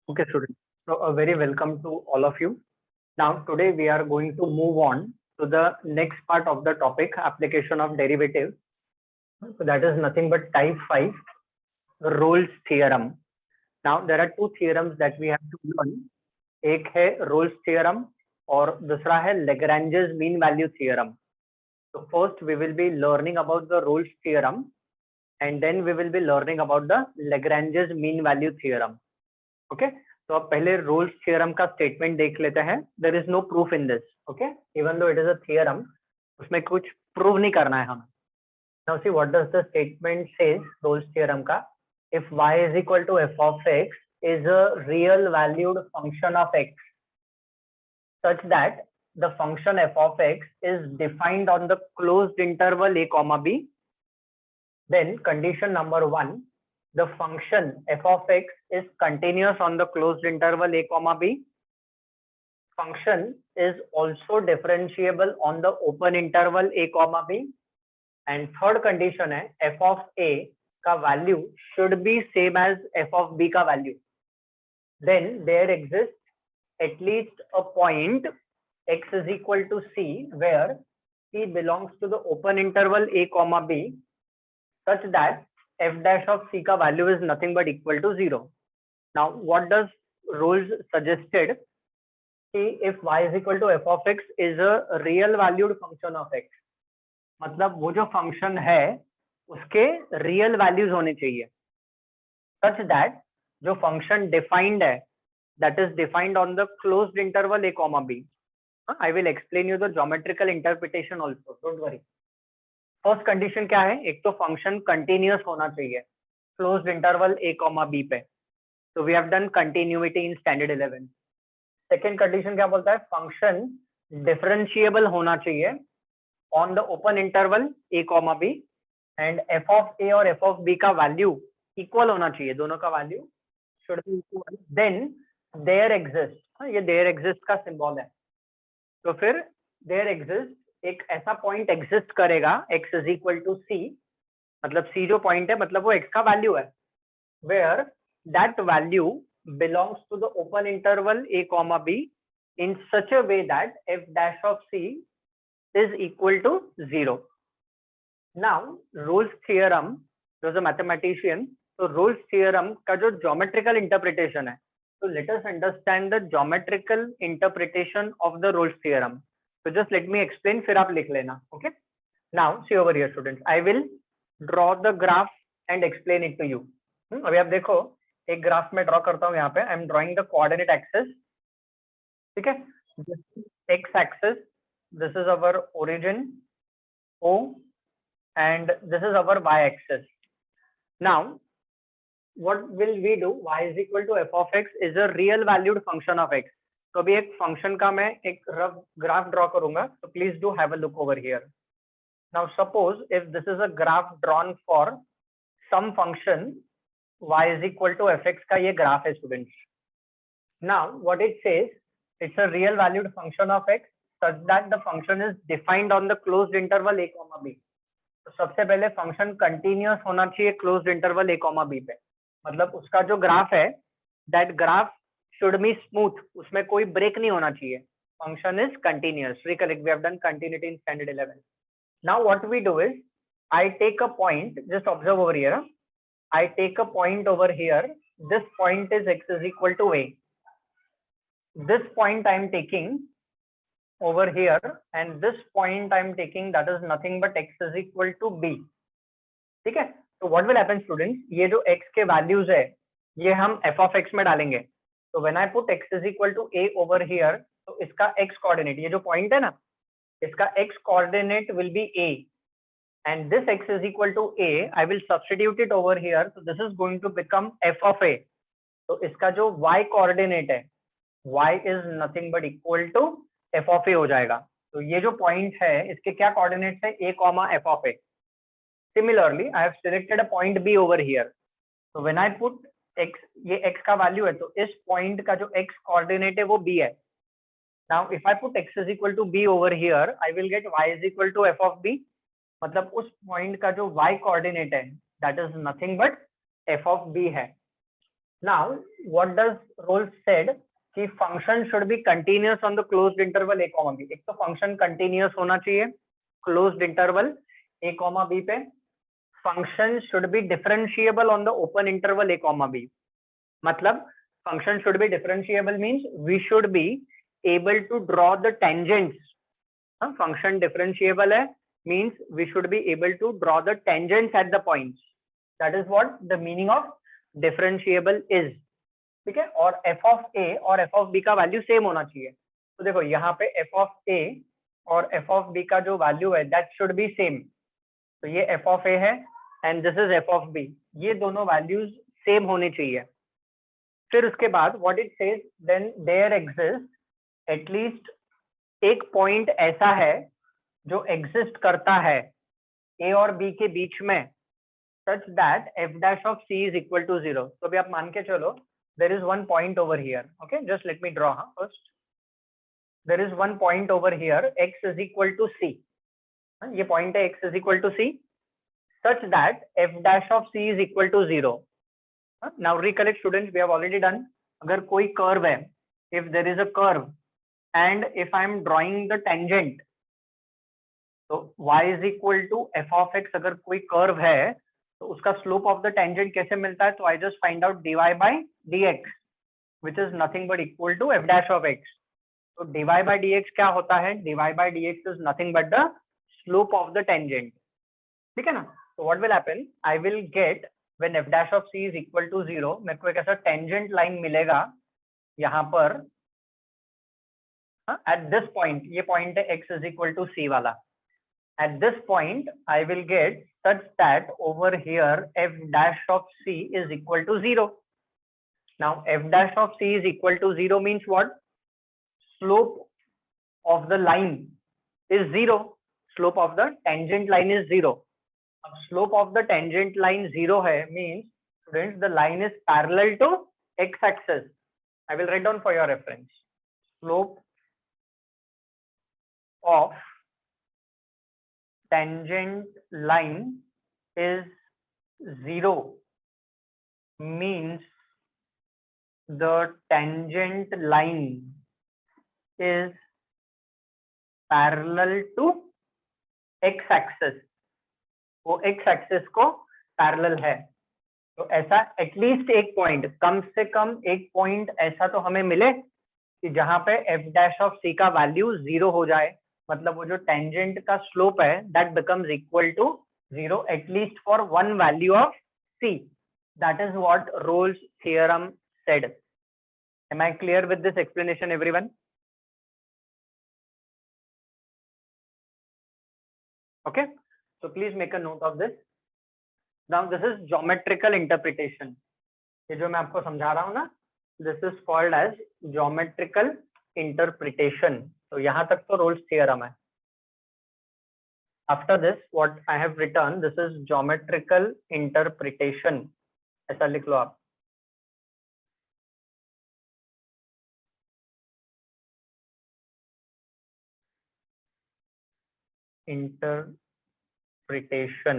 Okay, students. So, a very welcome to all of you. Now, today we are going to move on to the next part of the topic, application of derivative. So, that is nothing but type 5, Rolle's theorem. Now, there are two theorems that we have to learn. एक है Rolle's theorem और दूसरा है Lagrange's mean value theorem. So, first we will be learning about the Rolle's theorem and then we will be learning about the Lagrange's mean value theorem. Okay तो अब पहले roles theorem का statement देख लेते हैं. There is no proof in this. Okay even though it is a theorem, उसमें कुछ prove नहीं करना है हमें. Now see what does the statement says Rolle's theorem का. If y is equal to f of x is a real valued function of x such that the function f of x is defined on the closed interval a comma b, then condition number 1, the function f of x is continuous on the closed interval a comma b. Function is also differentiable on the open interval a comma b. And third condition है f of a का value should be same as f of b का value. Then there exists at least a point x is equal to c where c belongs to the open interval a comma b such that f dash of c का value is nothing but equal to 0. Now what does Rolle's suggested? If y is equal to f of x is a real valued function of x, मतलब वो जो function है उसके real values होने चाहिए such that जो function defined है that is defined on the closed interval a comma b. I will explain you the geometrical interpretation also, don't worry. First condition क्या है? एक तो फंक्शन कंटिन्यूअस होना चाहिए closed interval a comma b पे. तो we have done continuity in standard 11. Second condition क्या बोलता है? फंक्शन डिफरेंशिएबल होना चाहिए on the open interval a comma b and f of a और f ऑफ b का वैल्यू इक्वल होना चाहिए, दोनों का value should be equal. Then there exist, ये देयर एग्जिस्ट का सिंबल है. तो फिर देयर एग्जिस्ट एक ऐसा पॉइंट एग्जिस्ट करेगा x is equal to c, मतलब c जो पॉइंट है मतलब वो x का वैल्यू है, where that value belongs to the open interval a comma b in such a way that f dash of c is equal to 0. Now Rolle's theorem was a mathematician, तो Rolle's theorem का जो geometrical interpretation है, तो let us understand the geometrical interpretation of the Rolle's theorem. So just let me explain, फिर आप लिख लेना. Okay. Now see over here students, I will draw the graph and explain it to you. अभी आप देखो एक graph में draw करता हूँ यहाँ पे. I am drawing the coordinate axis. ठीक है, x axis, this is our origin O and this is our y axis. Now what will we do? Y is equal to f of x is a real valued function of x. तो अभी एक function का मैं एक rough graph draw करूंगा, तो please do have a look over here. Now suppose if this is a graph drawn for some function y is equal to fx का ये ग्राफ है students. Now what it says, it's a real valued function of x such that the function is defined on the closed interval a comma b. तो सबसे पहले function continuous होना चाहिए closed interval a comma b पे, मतलब उसका जो graph है that graph should be smooth, उसमें कोई ब्रेक नहीं होना चाहिए. Function is continuous. Recollect, we have done continuity in standard 11. Now what we do is, I take a point, just observe over here. I take a point over here. This point is x is equal to a. This point I am taking over here, and this point I am taking, that is nothing but x is equal to b. ठीक है, तो what will happen students, ये जो x के values है ये हम f of x में डालेंगे. तो when I put x is equal to a over here, तो इसका x coordinate, ये जो point है ना, इसका x coordinate will be a, and this x is equal to a, I will substitute it over here, so this is going to become f of a. तो इसका जो y coordinate है, y is nothing but equal to f of a हो जाएगा. तो ये जो point है इसके क्या coordinates है, a comma f of a. Similarly, I have selected a point b over here. So when I put x, ये x का वैल्यू है, तो इस पॉइंट का जो x कोऑर्डिनेट है वो b है. Now if I put x is equal to b over here, I will get y is equal to f of b, मतलब उस पॉइंट का जो y कोऑर्डिनेट है that is nothing but f of b है. Now, what does Rolls said कि function should be continuous on the closed interval a comma b. एक तो function continuous होना चाहिए closed interval a comma b पे. Function should be differentiable on the open interval a comma b. मतलब function should be differentiable means we should be able to draw the tangents. Function differentiable है means we should be able to draw the tangents at the points. That is what the meaning of differentiable is. ठीक है. और f of a और f of b का value same होना चाहिए. तो देखो यहाँ पे f of a और f of b का जो वैल्यू है that should be same. तो ये f of a है and this is f of b. ये दोनों वैल्यूज सेम होने चाहिए. फिर उसके बाद what it says then there exists at least एक पॉइंट ऐसा है जो एग्जिस्ट करता है a और b के बीच में such that f dash of c is equal to 0. तो अभी आप मान के चलो there is one point over here. Okay, just let me draw first. There is one point over here x is equal to c. ये point है x is equal to c such that f dash of c is equal to 0. Now recollect students, we have already done. अगर कोई curve है, if there is a curve and if I am drawing the tangent, तो y is equal to f of x. अगर कोई curve है तो उसका slope of the tangent कैसे मिलता है? तो I just find out dy by dx which is nothing but equal to f dash of x. तो dy by dx क्या होता है? dy by dx is nothing but the slope of the tangent. ठीक है ना? तो what will happen? I will get when f dash of c is equal to 0, मेरे को एक ऐसा टेंजेंट लाइन मिलेगा यहाँ पर at this point. ये पॉइंट है x is equal to c वाला. At this point, I will get such that over here f dash of c is equal to 0. Now f dash of c is equal to 0 means what? Slope of the line is 0. Slope of the tangent line is 0. Slope of the tangent line 0 hai means students the line is parallel to x axis. I will write down for your reference. Slope of tangent line is 0 means the tangent line is parallel to x axis. वो x axis को parallel है. तो ऐसा at least एक point, कम से कम एक पॉइंट ऐसा तो हमें मिले कि जहां पे f dash of c का वैल्यू 0 हो जाए. मतलब वो जो टेंजेंट का स्लोप है that becomes equal to 0 at least for one value of c. That is what Rolle's theorem said. Am I clear with this explanation everyone? Okay, so please make a note of this. Now this is geometrical interpretation. ये जो मैं आपको समझा रहा हूँ ना, this is called as geometrical interpretation. तो यहाँ तक तो रोल्स थ्योरम है. After this, what I have written, this is geometrical interpretation. ऐसा लिख लो आप. Interpretation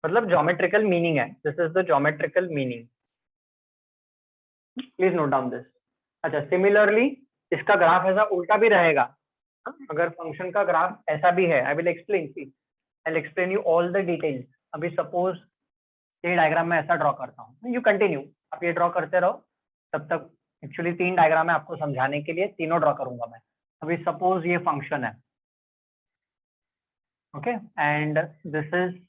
मतलब geometrical meaning है. This is the geometrical meaning. Please note down this. अच्छा, similarly इसका ग्राफ ऐसा उल्टा भी रहेगा. अगर फंक्शन का ग्राफ ऐसा भी है, I will explain. See I will explain you all the details. अभी सपोज ये डायग्राम में ऐसा ड्रॉ करता हूँ, यू कंटिन्यू, आप ये ड्रॉ करते रहो तब तक. एक्चुअली 3 डायग्राम है आपको समझाने के लिए, तीनों ड्रॉ करूंगा मैं. अभी सपोज ये फंक्शन है, okay, and this is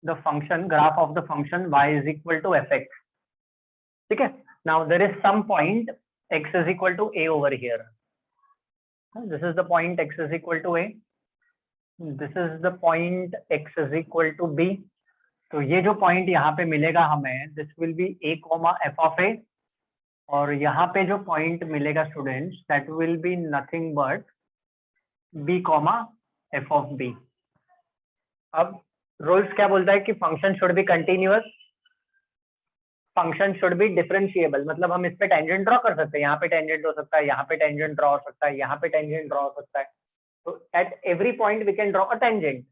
the function, graph of the function y is equal to f x. ठीक है. Now there is some point x is equal to a over here. This is the point x is equal to a. This is the point x is equal to b. तो ये जो point यहाँ पे मिलेगा हमें, this will be a comma f of a. और यहाँ पे जो पॉइंट मिलेगा students, that will be nothing but b comma f of b. अब रोल्स क्या बोलता है कि function should be continuous, function should be differentiable. मतलब हम इस पे टेंजेंट ड्रॉ कर सकते हैं, यहाँ पे टेंजेंट हो सकता है, यहाँ पे टेंजेंट ड्रॉ हो सकता है, यहाँ पे टेंजेंट ड्रॉ हो सकता है. तो at every point we can draw a tangent.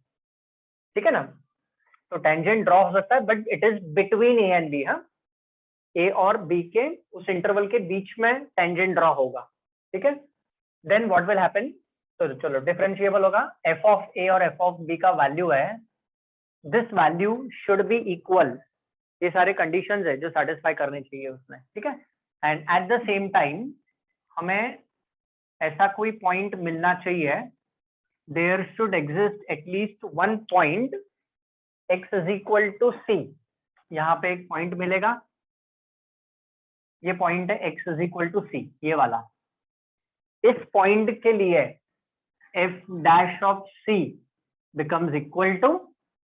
ठीक है ना. तो टेंजेंट ड्रॉ हो सकता है but it is between A and B. हाँ, ए और बी के उस इंटरवल के बीच में टेंजेंट ड्रॉ होगा, ठीक है। देन व्हाट विल हैपन, तो चलो डिफरेंशिएबल होगा, एफ ऑफ ए और एफ ऑफ बी का वैल्यू है, this value should be equal, ये सारे कंडीशंस है जो सेटिस्फाई करने चाहिए उसमें, ठीक है। And at the same time हमें ऐसा कोई पॉइंट मिलना चाहिए, there should exist at least one point x is equal to c, यहाँ पे एक पॉइंट मिलेगा, ये पॉइंट है x is equal to c, ये वाला। इस पॉइंट के लिए f dash of c becomes equal to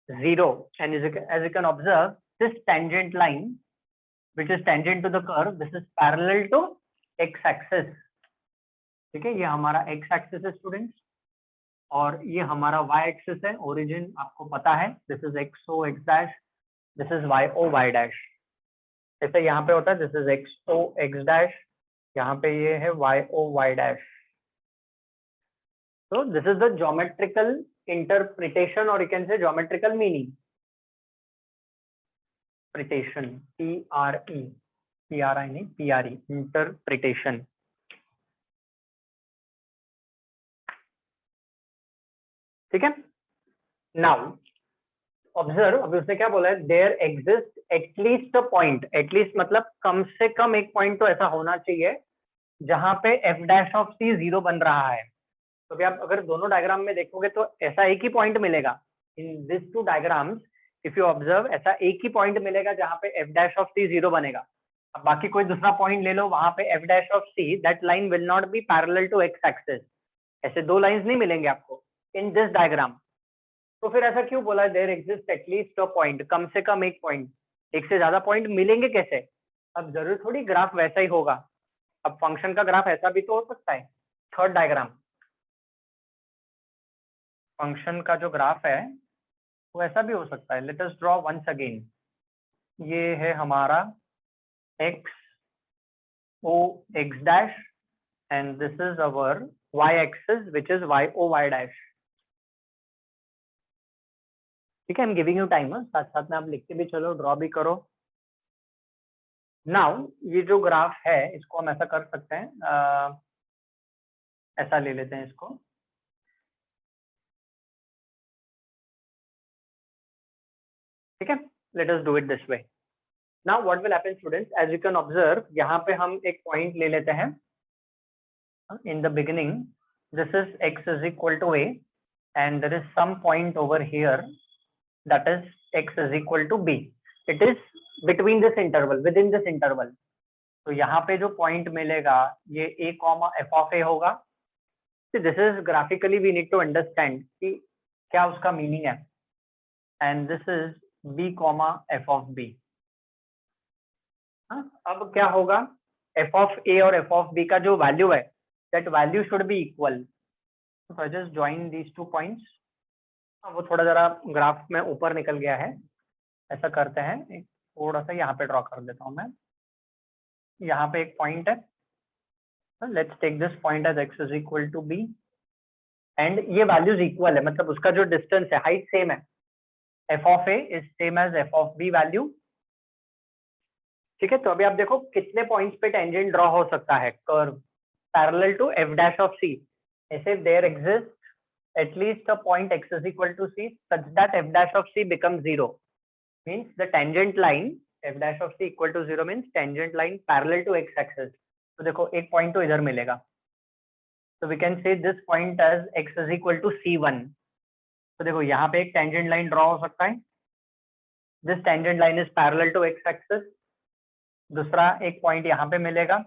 0, and as you can observe, this tangent line which is tangent to the curve, this is parallel to x axis, ठीक है। ये हमारा x axis है स्टूडेंट्स, और ये हमारा y axis है, origin आपको पता है, this is xo x dash, this is yo y dash, जैसे यहाँ पे होता है this is xo x dash, यहाँ पे ये है yo y dash. So this is the geometrical interpretation, or you can say geometrical meaning. Interpretation, P-R-E नहीं P-R-E, interpretation. ठीक है। Now observe, अभी उसने क्या बोला है, there exists at least a point, at least मतलब कम से कम एक पॉइंट तो ऐसा होना चाहिए जहां पे f डैश ऑफ c 0 बन रहा है। तो अभी आप अगर दोनों डायग्राम में देखोगे तो ऐसा एक ही पॉइंट मिलेगा in this two diagrams, if you observe ऐसा एक ही पॉइंट मिलेगा जहां पे f डैश ऑफ c 0 बनेगा। अब बाकी कोई दूसरा पॉइंट ले लो, वहां पे f dash of c, that line will not be parallel to x axis, ऐसे दो लाइंस नहीं मिलेंगे आपको इन दिस डायग्राम। तो फिर ऐसा क्यों बोला, there exist at least a point, कम से कम एक पॉइंट, एक से ज्यादा पॉइंट मिलेंगे कैसे? अब जरूर थोड़ी ग्राफ वैसा ही होगा, अब फंक्शन का ग्राफ ऐसा भी तो हो सकता है। थर्ड डायग्राम, फंक्शन का जो ग्राफ है वो ऐसा भी हो सकता है। Let us draw once again, ये है हमारा x o x dash and this is our y axis which is y o y dash, ठीक है। I am giving you time, साथ साथ में आप लिखते भी चलो, ड्रॉ भी करो। नाउ ये जो ग्राफ है इसको हम ऐसा कर सकते हैं, ऐसा ले लेते हैं इसको, ठीक है। Let us do it this way. Now what will happen students, as you can observe, यहाँ पे हम एक पॉइंट ले लेते हैं in the beginning, this is x is equal to a and there is some point over here that is x is equal to b, it is between this interval, within this interval. तो यहाँ पे जो point मिलेगा ये a comma f of a होगा। This is graphically we need to understand कि क्या उसका मीनिंग है, and this is b comma f of b। अब क्या होगा, f ऑफ a और f ऑफ b का जो वैल्यू है, that value should be equal. So I just join these two points. वो थोड़ा जरा ग्राफ में ऊपर निकल गया है, ऐसा करते हैं, एक थोड़ा सा यहाँ पे ड्रॉ कर देता हूँ मैं। यहाँ पे एक पॉइंट है, let's take this point as x is equal to b and ये वैल्यूज इक्वल है, मतलब उसका जो डिस्टेंस है, हाइट सेम है, f of a is same as f of b value, ठीक है। तो अभी आप देखो कितने पॉइंट्स पे टेंजेंट ड्रॉ हो सकता है curve parallel to f dash of c, ऐसे there exist at least a point x is equal to c such that f dash of c becomes 0, means the tangent line f dash of c equal to 0 means tangent line parallel to x axis। तो देखो एक point तो इधर मिलेगा, तो we can say this point as x is equal to c1। तो देखो यहाँ पे एक टेंजेंट लाइन ड्रॉ हो सकता है, this tangent line is parallel to x axis. दूसरा एक पॉइंट यहाँ पे मिलेगा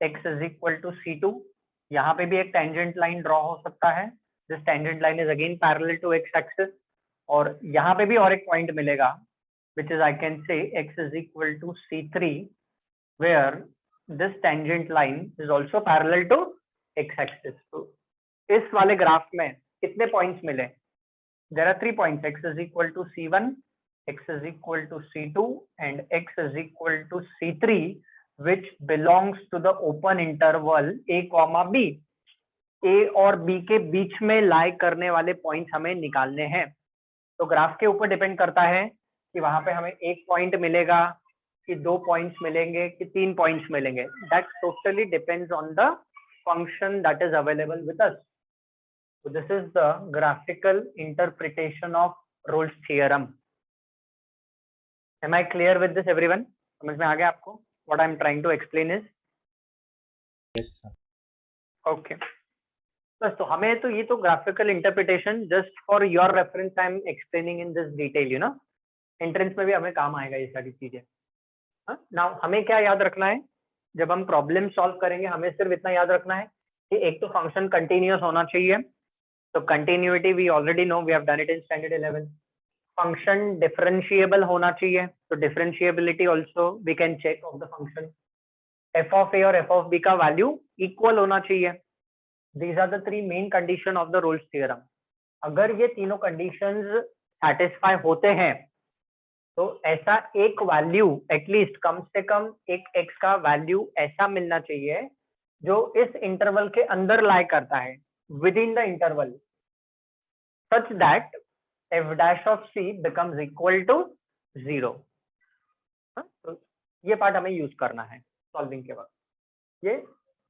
x is equal to c2, यहाँ पे भी एक टेंजेंट लाइन ड्रॉ हो सकता है, this tangent line is again parallel to x axis. और यहाँ पे भी और एक पॉइंट मिलेगा which is I can say x is equal to c3 where this tangent line is also parallel to x axis। तो इस वाले ग्राफ में कितने पॉइंट्स मिले, there are 3 points, x is equal to c1, x is equal to c2 and x is equal to c3 which belongs to the open interval a comma b। a और b के बीच में लाई करने वाले points हमें निकालने हैं। तो graph के ऊपर डिपेंड करता है कि वहां पे हमें एक पॉइंट मिलेगा कि 2 पॉइंट्स मिलेंगे कि 3 पॉइंट्स मिलेंगे, that totally depends on the function that is available with us. So this is the graphical interpretation of Rolle's theorem. Am I clear with this, everyone? समझ में आ गया आपको? What I'm trying to explain is? Yes, sir. Okay. बस तो हमें तो ये तो graphical interpretation just for your reference I'm explaining in this detail, you know. Entrance में भी हमें काम आएगा ये सारी चीजें. Now हमें क्या याद रखना है जब हम प्रॉब्लम सॉल्व करेंगे? हमें सिर्फ इतना याद रखना है कि एक तो फंक्शन कंटिन्यूअस होना चाहिए. तो continuity we already know, we have done it in standard 11. Function differentiable होना चाहिए, तो differentiability also we can check of the function. F of a और एफ ऑफ बी का वैल्यू इक्वल होना चाहिए. These are the 3 main condition of the Rolle's theorem. अगर ये तीनों कंडीशंस सैटिस्फाई होते हैं तो ऐसा एक वैल्यू एटलीस्ट कम से कम एक एक्स का वैल्यू ऐसा मिलना चाहिए जो इस इंटरवल के अंदर लाई करता है, within the interval, such that f dash of c becomes equal to 0. तो ये पार्ट हमें यूज करना है सॉल्विंग के वक्त. ये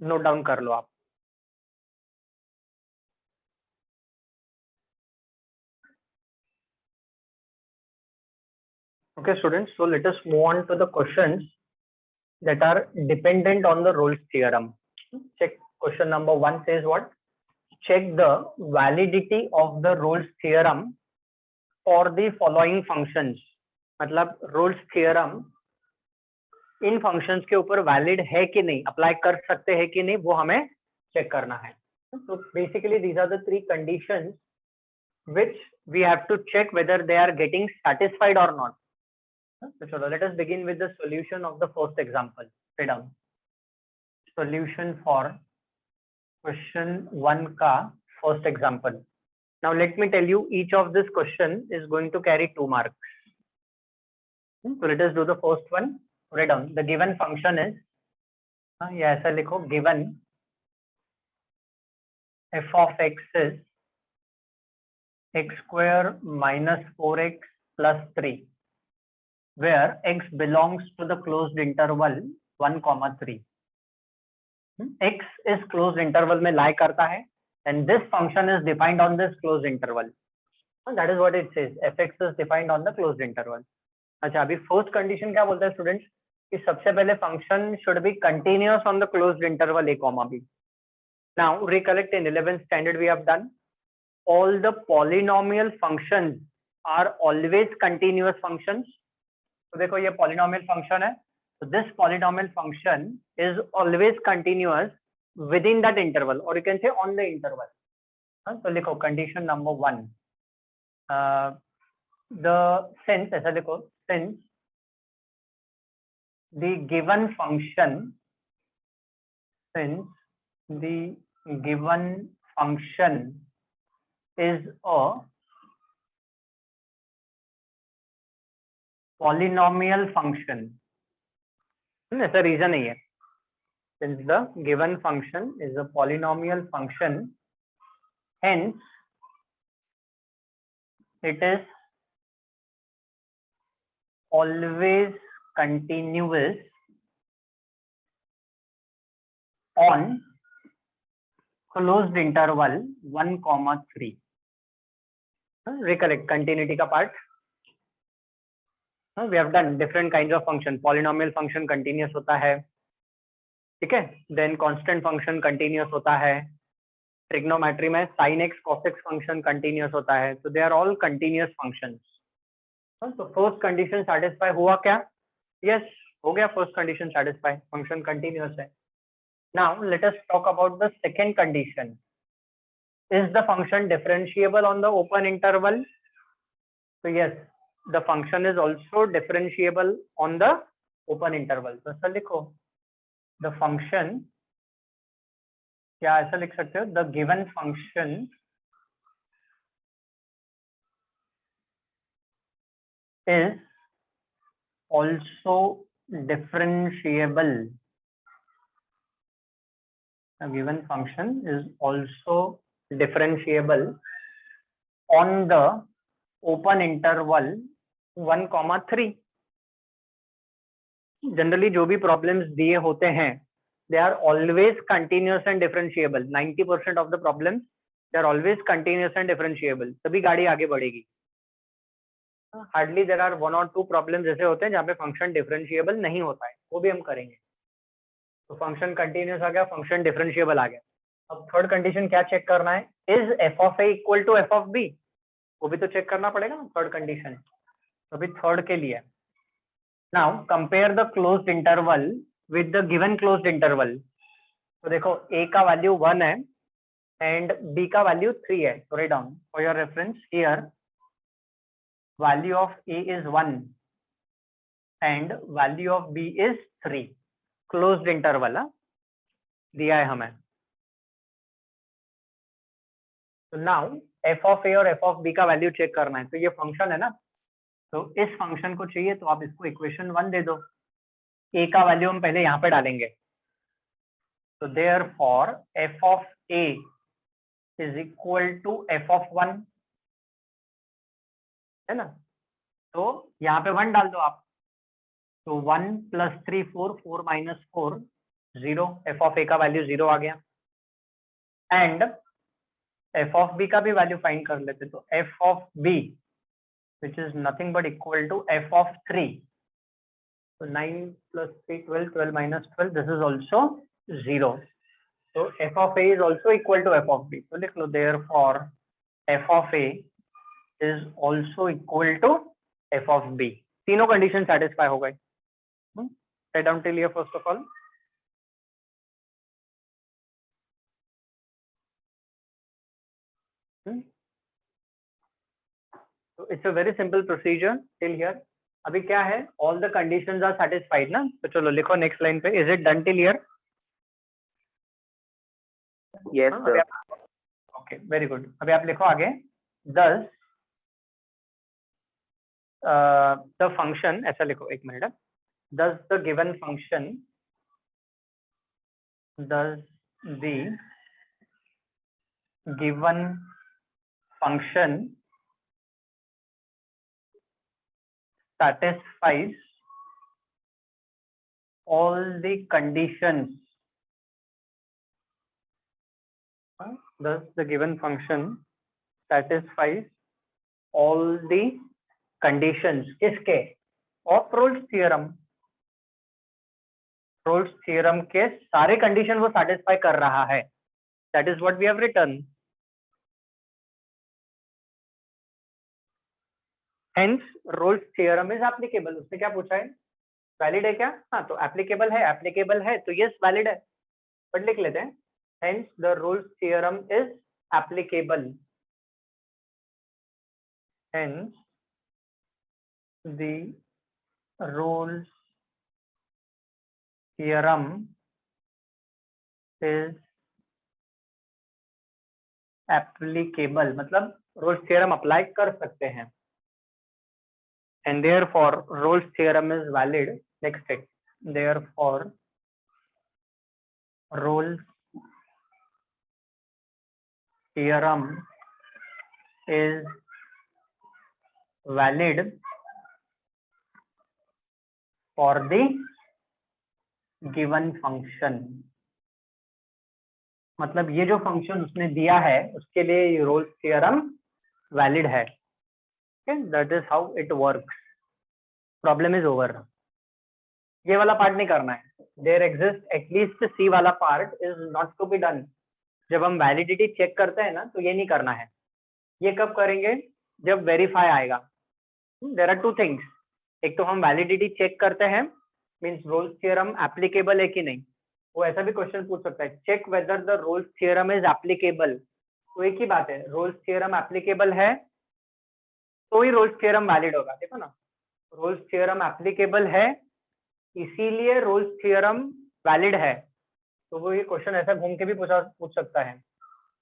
नोट डाउन कर लो आप. Okay students, so let us move on to the questions that are dependent on the Rolle's theorem. Check question number 1 says what? Check the validity of the Rolle's theorem for the following functions. मतलब Rolle's theorem इन functions के ऊपर valid है कि नहीं, apply कर सकते हैं कि नहीं, वो हमें चेक करना है. So basically these are the 3 conditions which we have to check whether they are getting satisfied or not. So chalo, let us begin with the solution of the first example. Write down solution for question 1 ka first example. Now let me tell you, each of this question is going to carry 2 marks. So let us do the first one. Write down the given function is, या ऐसा लिखो, given f of x is x square minus 4x plus 3, where x belongs to the closed interval 1, 3. X is closed interval में lie करता है, and this function is defined on this closed interval. And that is what it says. Fx is defined on the closed interval. अच्छा, अभी first condition क्या बोलता है students? कि सबसे पहले function should be continuous on the closed interval a comma b. Now recollect in 11th standard we have done all the polynomial functions are always continuous functions. तो देखो ये polynomial function है, so this polynomial function is always continuous within that interval, or you can say on the interval. तो लिखो condition number 1, the since ऐसा लिखो, since the given function, since the given function is a polynomial function. ऐसा reason नहीं है. Since the given function is a polynomial function, hence it is always continuous on closed interval 1, 3. Recollect continuity का part. We have done different kinds of function. Polynomial function continuous होता है, ठीक है. Then constant function continuous होता है. Trigonometry में sin x cos x function continuous होता है. So they are all continuous functions. So first condition satisfy हुआ क्या? Yes, हो गया first condition satisfy. Function continuous है. Now let us talk about the second condition. Is the function differentiable on the open interval? So yes, the function is also differentiable on the open interval. तो ऐसा लिखो, the function, क्या ऐसा लिख सकते हो, the given function is also differentiable. The given function is also differentiable on the open interval 1, 3. Generally जो भी प्रॉब्लम्स दिए होते हैं they are always continuous and differentiable. 90% of the problems they are always continuous and differentiable, तभी गाड़ी आगे बढ़ेगी. Hardly there are 1 और 2 प्रॉब्लम्स ऐसे होते हैं जहाँ पे फंक्शन डिफरेंशिएबल नहीं होता है, वो भी हम करेंगे. तो फंक्शन कंटिन्यूअस आ गया, फंक्शन डिफरेंशिएबल आ गया. अब थर्ड कंडीशन क्या चेक करना है, is f of a equal to f of b, वो भी तो चेक करना पड़ेगा ना थर्ड कंडीशन. तो अभी थर्ड के लिए now compare the closed interval with the given closed interval. तो देखो a का वैल्यू 1 है एंड b का वैल्यू 3 है. तो write down for your reference here value of a is 1 and value of b is 3. Closed interval दिया है हमें. तो नाउ एफ ऑफ ए और एफ ऑफ बी का वैल्यू चेक करना है. तो ये फंक्शन है ना, तो इस फंक्शन को चाहिए तो आप इसको इक्वेशन 1 दे दो. ए का वैल्यू हम पहले यहाँ पे डालेंगे. तो therefore f of a is equal to f of 1 है ना. तो यहाँ पे 1 डाल दो आप. तो 1 + 3 4, 4 - 4 0. एफ ऑफ ए का वैल्यू 0 आ गया. एंड एफ ऑफ बी का भी वैल्यू फाइंड कर लेते. तो f of b which is nothing but equal to f of 3. So 9 + 3 12, 12 - 12, this is also 0. So f of a is also equal to f of b. So लिख लो therefore f of a is also equal to f of b. तीनों condition satisfy हो गए. Write down till here first of all. So it's a very simple procedure till here. अभी क्या है, all the conditions are satisfied ना. तो चलो लिखो नेक्स्ट लाइन पे, is it done till here? Yes, sir. Okay, very good. अभी आप लिखो आगे. Thus the function, ऐसा लिखो एक minute. Thus the given function, thus the given function satisfies all the conditions. Thus the given function satisfies all the conditions. किसके? Of Rolle's theorem. Rolle's theorem के सारे कंडीशन वो satisfy कर रहा है. That is what we have written. Hence Rolle's theorem is applicable. उसने क्या पूछा है, वैलिड है क्या? हाँ, तो एप्लीकेबल है. एप्लीकेबल है तो यस वैलिड है. बट लिख लेते हैं hence the Rolle's theorem is applicable. Hence the Rolle's theorem is applicable. मतलब Rolle's theorem अप्लाई कर सकते हैं. And therefore Rolle's theorem is valid. Next step. Therefore Rolle's theorem is valid for the given function. मतलब ये जो function उसने दिया है उसके लिए रोल्स थ्योरम वैलिड है. That is how it works. Problem is over. ये वाला पार्ट नहीं करना है. देयर एग्जिस्ट एटलीस्ट सी वाला part is not to be done. जब हम वैलिडिटी चेक करते हैं ना तो ये नहीं करना है. ये कब करेंगे, जब वेरीफाई आएगा. There are two things. एक तो हम वैलिडिटी चेक करते हैं, मींस रोल्स थ्योरम एप्लीकेबल है कि नहीं. वो ऐसा भी क्वेश्चन पूछ सकता है, check whether the Rolle's theorem is applicable. तो एक ही बात है, रोल्स थ्योरम एप्लीकेबल है तो ही रोल्स थ्योरम वैलिड होगा. देखो ना, रोल्स थ्योरम एप्लीकेबल है इसीलिए रोल्स थ्योरम वैलिड है. तो वो ये क्वेश्चन ऐसा घूम के भी पूछ सकता है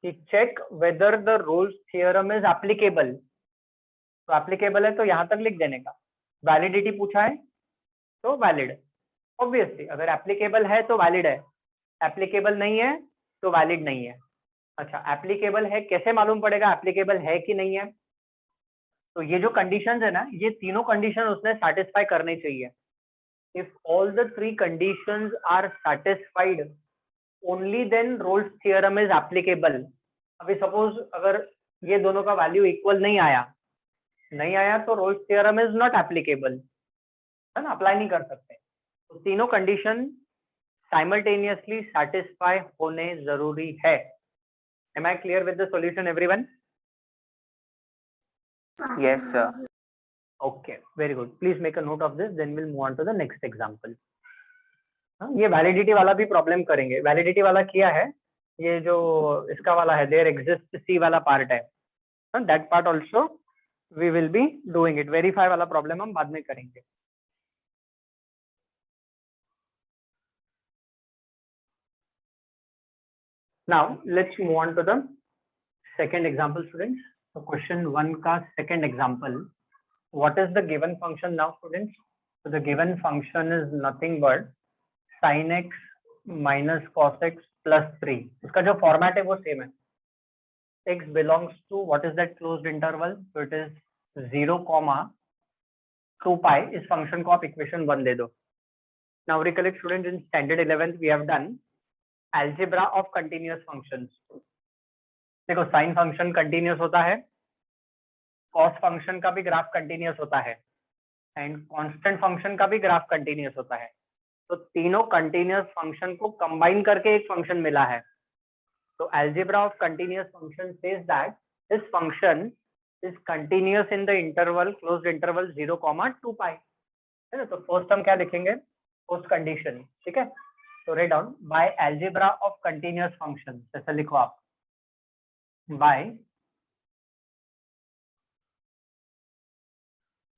कि check whether the Rolle's theorem is applicable. तो एप्लीकेबल है तो यहाँ तक लिख देने का. वैलिडिटी पूछा है तो वैलिड. ऑब्वियसली अगर एप्लीकेबल है तो वैलिड है, एप्लीकेबल नहीं है तो वैलिड नहीं है. अच्छा, एप्लीकेबल है कैसे मालूम पड़ेगा एप्लीकेबल है कि नहीं है? तो ये जो कंडीशंस है ना, ये तीनों कंडीशन उसने सेटिस्फाई करनी चाहिए. if all the three conditions are satisfied, only then Rolle's theorem is applicable. अभी suppose अगर ये दोनों का वैल्यू इक्वल नहीं आया तो Rolle's theorem is not applicable, है ना, अप्लाई नहीं कर सकते. तो तीनों कंडीशन साइमल्टेनियसली सैटिस्फाई होने जरूरी है. Am I clear with the solution, everyone? Yes, sir. Okay, very good. Please make a note of this. Then we'll move on to the next example. ये वैलिडिटी वाला भी प्रॉब्लम करेंगे. Validity वाला किया है, ये जो इसका वाला है, देयर एग्जिस्ट सी वाला पार्ट है, that part also we will be doing it. Verify वाला प्रॉब्लम हम बाद में करेंगे. Now let's move on to the second example, students. So question 1 का second example. What is the given function now, students? So the given function is nothing but sin x minus cos x plus 3. इसका जो format है वो same है. x belongs to what is that closed interval? So it is 0, 2 pi. इस function को आप equation 1 दे दो. Now recollect, students, in standard 11th we have done algebra of continuous functions. देखो, साइन फंक्शन कंटिन्यूस होता है, cos function का भी graph continuous होता है, एंड कांस्टेंट फंक्शन का भी ग्राफ कंटिन्यूस होता है. तो तीनों कंटिन्यूस फंक्शन को कंबाइन करके एक फंक्शन मिला है. तो algebra of continuous function says that this function is continuous in the interval, closed interval 0, 2 pi. है ना. तो फर्स्ट हम क्या लिखेंगे, पोस्ट कंडीशन. ठीक है. तो write down by algebra of continuous function. ऐसा लिखो आप, bye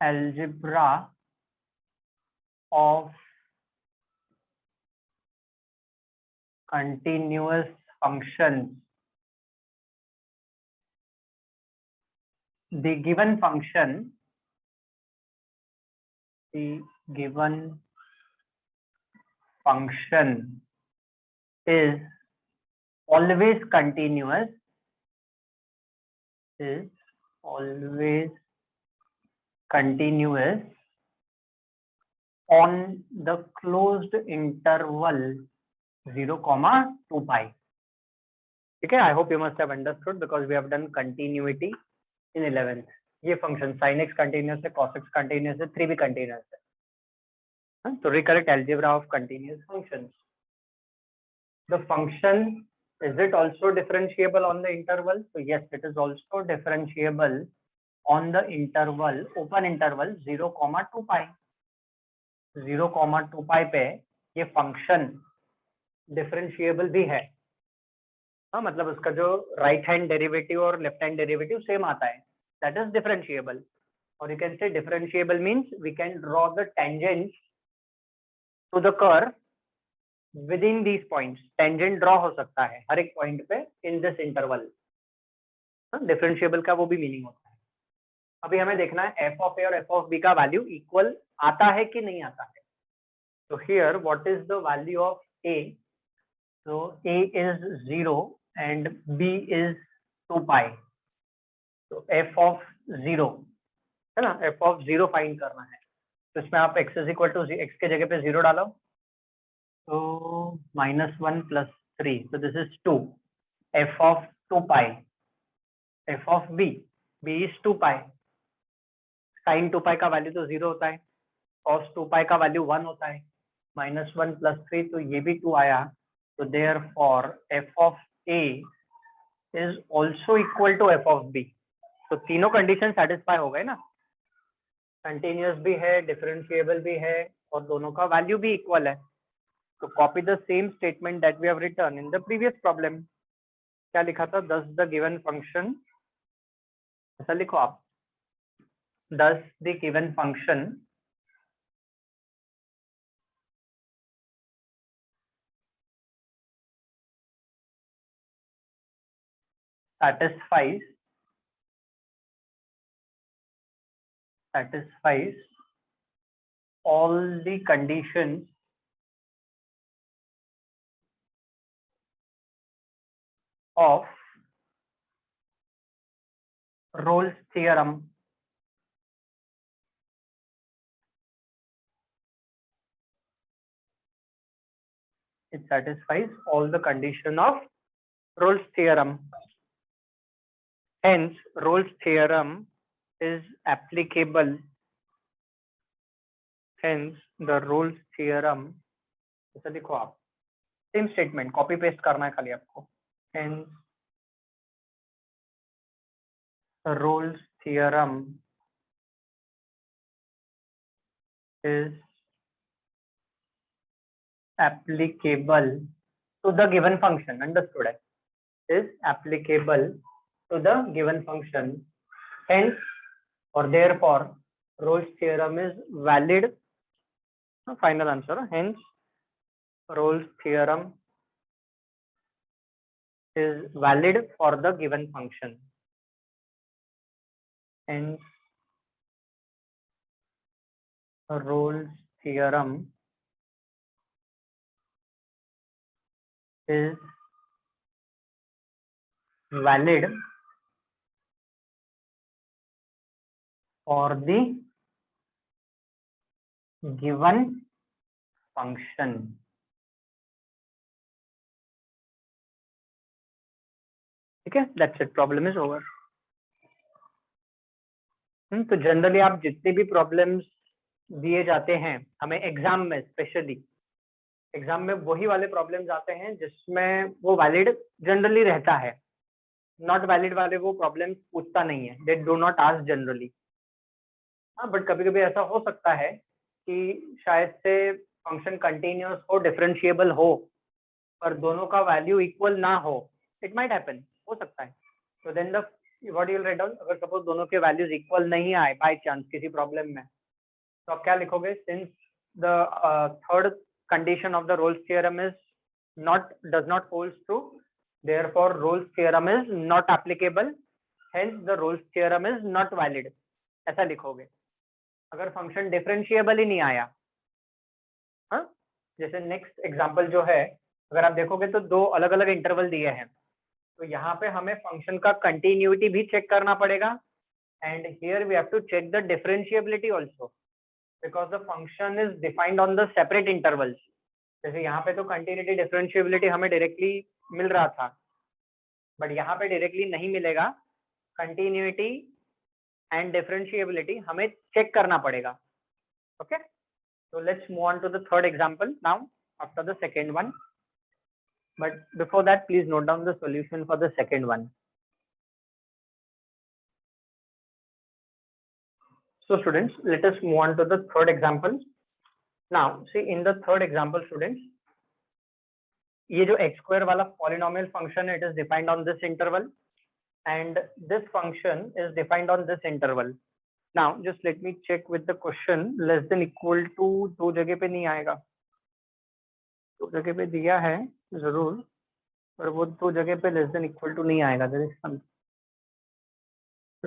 algebra of continuous functions, the given function is always continuous, on the closed interval 0, 2 pi. ठीक है. I hope you must have understood because we have done continuity in 11th. ये function sin x continuous है, cos x continuous है, 3 भी continuous है. तो recollect algebra of continuous functions. The function, is it also differentiable on the interval? So yes, it is also differentiable on the interval, open interval 0, 2 pi. 0, 2 pi पे ये function differentiable भी है. हाँ, मतलब उसका जो राइट हैंड डेरिवेटिव और left hand derivative same आता है, दैट इज डिफरेंशिएबल. और you can say differentiable means we can draw the tangent to the curve within these points. Tangent draw हो सकता है हर एक पॉइंट पे इन दिस इंटरवल. डिफरेंशिएबल का वो भी मीनिंग होता है. अभी हमें देखना है एफ ऑफ ए और एफ ऑफ बी का वैल्यू इक्वल आता है कि नहीं आता है. तो here what is the value of A? So a is 0 and b is 2 pi. So f of 0 है ना, f of 0 फाइंड करना है. तो इसमें आप x is equal to x के जगह पे 0 डालो, तो -1 + 3, so this is 2. f of 2 pi, f of b is 2 pi. sin 2 pi का वैल्यू तो 0 होता है, cos 2 pi का वैल्यू 1 होता है, -1 + 3, तो ये भी 2 आया. So therefore f of a is also equal to f of b. तो तीनों कंडीशन सेटिस्फाई हो गए ना, कंटिन्यूस भी है, डिफरेंशिएबल भी है, और दोनों का वैल्यू भी इक्वल है. तो copy the same statement that we have written in the previous problem. क्या लिखा था? thus the given function, ऐसा लिखो आप, thus the given function satisfies all the conditions of Rolle's theorem it satisfies all the condition of Rolle's theorem. Hence, Rolle's theorem is applicable. Hence, the Rolle's theorem, ऐसा देखो आप, same statement, copy paste करना है खाली आपको. Hence, the Rolle's theorem is applicable to the given function. Understood? Is applicable to the given function. Hence, or therefore, Rolle's theorem is valid. Final answer. Hence, Rolle's theorem is valid for the given function. Hence, Rolle's theorem is valid for the given function. ठीक है, that's it, problem is over. तो generally आप जितने भी problems दिए जाते हैं हमें एग्जाम में, स्पेशली एग्जाम में वही वाले प्रॉब्लम्स आते हैं जिसमें वो वैलिड जनरली रहता है. नॉट वैलिड वाले वो प्रॉब्लम्स पूछता नहीं है, they do not ask generally. हाँ, बट कभी कभी ऐसा हो सकता है कि शायद से फंक्शन कंटिन्यूअस हो, डिफरेंशिएबल हो, पर दोनों का वैल्यू इक्वल ना हो. इट माइट हैपन, हो सकता है. तो then the what you will write down, अगर सपोज दोनों के वैल्यूज इक्वल नहीं आए बाय चांस किसी प्रॉब्लम में, तो आप क्या लिखोगे? Since the third condition of the Rolle's theorem is does not hold true, therefore Rolle's theorem is not applicable, hence the Rolle's theorem is not valid. ऐसा लिखोगे. अगर फंक्शन डिफरेंशिएबल ही नहीं आया, हाँ, जैसे नेक्स्ट एग्जांपल जो है, अगर आप देखोगे तो दो अलग अलग इंटरवल दिए हैं, तो यहाँ पे हमें फंक्शन का कंटिन्यूटी भी चेक करना पड़ेगा, and here we have to check the differentiability also, because the function is defined on the separate intervals. जैसे यहाँ पे तो कंटिन्यूटी डिफरेंशिएबिलिटी हमें डायरेक्टली मिल रहा था, बट यहाँ पे डायरेक्टली नहीं मिलेगा. कंटिन्यूटी एंड डिफरेंशिएबिलिटी हमें चेक करना पड़ेगा. Okay, so let's move on to the third example now after the second one, but before that please note down the solution for the second one. So students, let us move on to the third example. Now see, in the third example students, ये जो x square वाला polynomial function, it is defined on this interval, and this function is defined on this interval. Now just let me check with the question. Less than equal to दो जगह पे नहीं आएगा, दो जगह पे दिया है जरूर, पर वो दो जगह पे less than equal to नहीं आएगा. There is something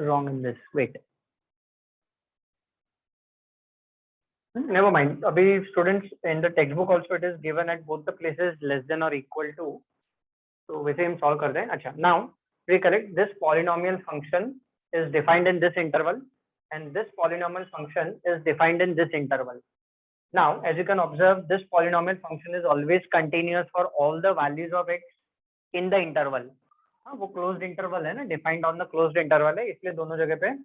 wrong in this. Wait. Never mind. Abhi students, in the textbook also it is given at both the places less than or equal to. So वैसे हम solve कर दें. अच्छा, now recollect, this polynomial function is defined in this interval, and this polynomial function is defined in this interval. Now, as you can observe, this polynomial function is always continuous for all the values of x in the interval. हाँ, वो closed interval है ना, defined on the closed interval है, इसलिए दोनों जगह पे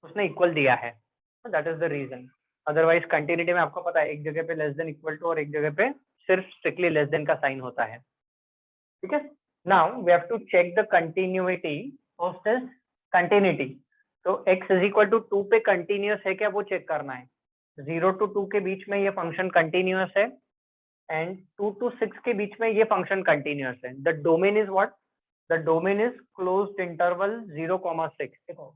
उसने equal दिया है. That is the reason. Otherwise continuity में आपको पता है एक जगह पे लेस देन इक्वल टू और एक जगह पे सिर्फ स्ट्रिक्टली लेस देन का साइन होता है. ठीक है, now we have to check the continuity of this continuity. तो x इज इक्वल टू 2 पे कंटिन्यूअस है क्या, वो चेक करना है. 0 to 2 के बीच में ये फंक्शन कंटिन्यूअस है, एंड 2 to 6 के बीच में ये फंक्शन कंटिन्यूअस है. The domain is what? The domain is closed interval 0,6. देखो,